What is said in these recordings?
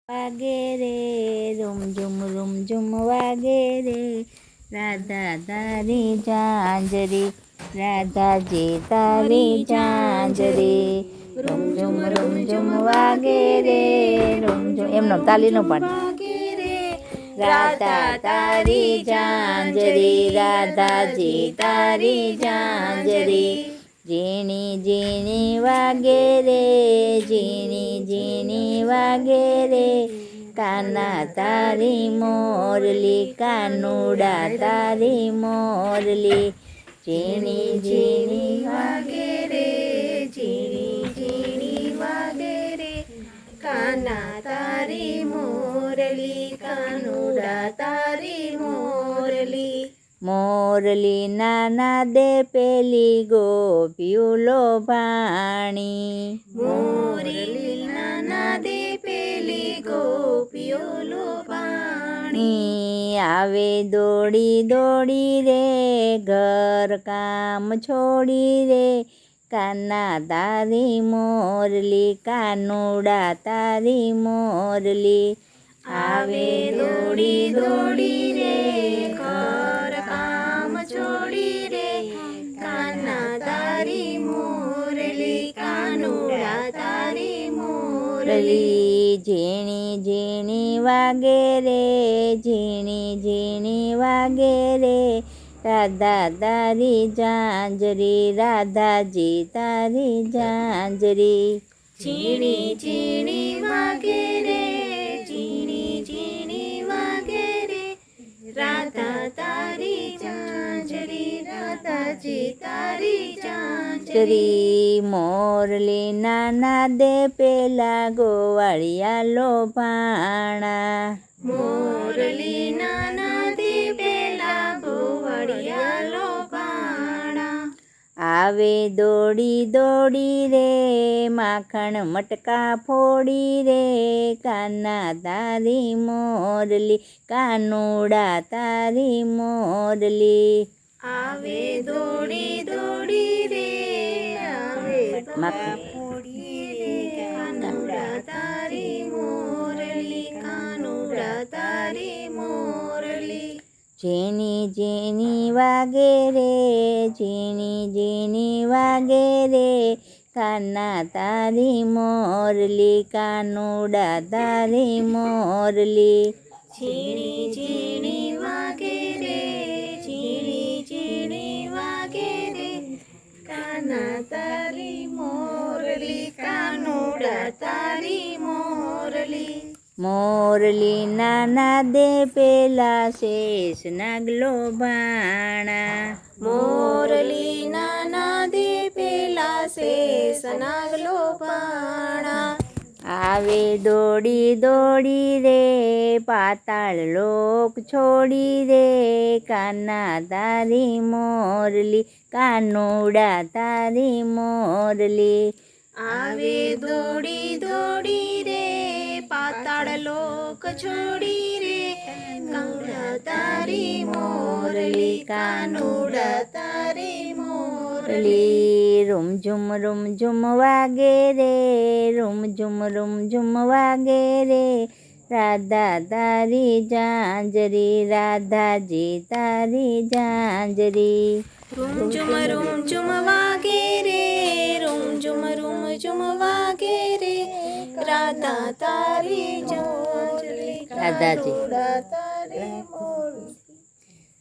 વાગે રે રૂમ ઝુમ વાગે રે રાધા તારી ઝાંઝરી રાધાજી તારી ઝાંઝરી રૂમ ઝુમ વાગે રે એમનો તાલીનો પાડ રાધા તારી ઝાંઝરી રાધાજી તારી ઝાંઝરી ઝીણી ઝીણી વાગે રે ઝીણી વાગે રે કાના તારી મોરલી કાનુડા તારી મોરલી ઝીણી વાગે રે ઝીણી વાગે રે કાના તારી મોરલી કાનુડા તારી મોરલી મોરલી નાના દે પેલી ગોપિયું લોભાણી મોરલી નાના દે પેલી ગોપિયું લોભાણી આવે દોડી દોડી રે ઘર કામ છોડી રે કાના તારી મોરલી કાનુડા તારી મોરલી આવે દોડી દોડી રે ઘર કામ છોડી રે કાના તારી મોરલી કાનુડા તારી મોરલી ઝીણી વાગે રે ઝીણી વાગે રે રાધા તારી ઝાંઝરી રાધાજી તારી ઝાંઝરી ઝીણી વાગે રે ઝીણી વાગે રે રાધા તારી ઝાંઝરી રાધાજી તારી ઝાંઝરી મોરલી નાના દે પેલા ગોવાળિયા લોભાણા મોરલી નાના દે પેલા ગોવાળિયા લોભાણા આવે દોડી દોડી રે માખણ મટકા ફોડી રે કાના તારી મોરલી કાનુડા તારી મોરલી આવે દોડી દોડી રે આવે માખણ ફોડી રે કાનુડા તારી મોરલી કાનુડા તારી મોરલી ઝીણી વાગે રે ઝીણી વાગે રે કાના તારી મોરલી કાનુડા તારી મોરલી ઝીણી વાગે રે ઝીણી વાગે રે કાના તારી મોરલી કાનુડા તારી મોરલી મોરલી નાના દે પેલા શેષ નાગલો ભાણા મોરલી નાના દે પેલા શેષ નાગલો ભાણા આવે દોડી દોડી રે પાતાળ લોક છોડી રે કાના તારી મોરલી કાનુડા તારી મોરલી આવે દોડી દોડી રે પાતાળ લોક છોડી રે કાનુડા તારી મોરલી કાનુડા તારી મોરલી રૂમ ઝુમ વાગે રે રૂમ ઝુમ વાગે રે રાધા તારી ઝાંઝરી રાધાજી તારી ઝાંઝરી રૂમ ઝુમ વાગે રે રૂમ ઝુમ વાગે રે રાધા તારી ઝાંઝરી રાધાજી તારી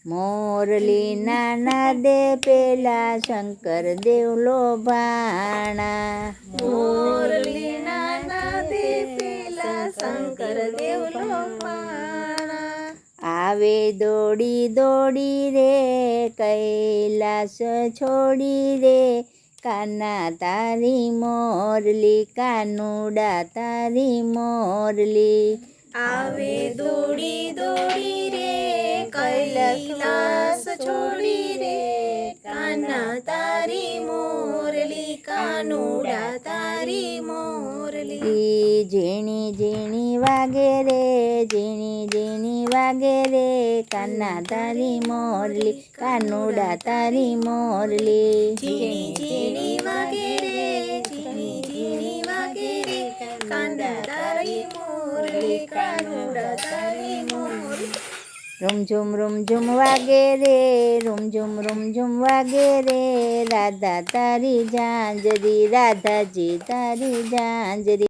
મોરલી નાના દે પેલા શંકર દેવ લોભાણા મોરલી નાના દે પેલા શંકર દેવ લોભાણા આવે દોડી દોડી રે કૈલાસ છોડી રે કાના તારી મોરલી કાનુડા તારી મોરલી આવે દોડી દોડી રે કૈલાસ છોડી રે કાના તારી મોરલી કાનુડા તારી મોરલી ઝીણી વાગે રે ઝીણી વાગે રે કાના તારી મોરલી કાનુડા તારી મોરલી ઝીણી વાગે રે ઝીણી વાગે રે કાના તારી મોરલી તારી મોરલી. રૂમઝુમ વાગે રે, રૂમઝુમ વાગે રે, રાધા તારી ઝાંઝરી, રાધાજી તારી ઝાંઝરી.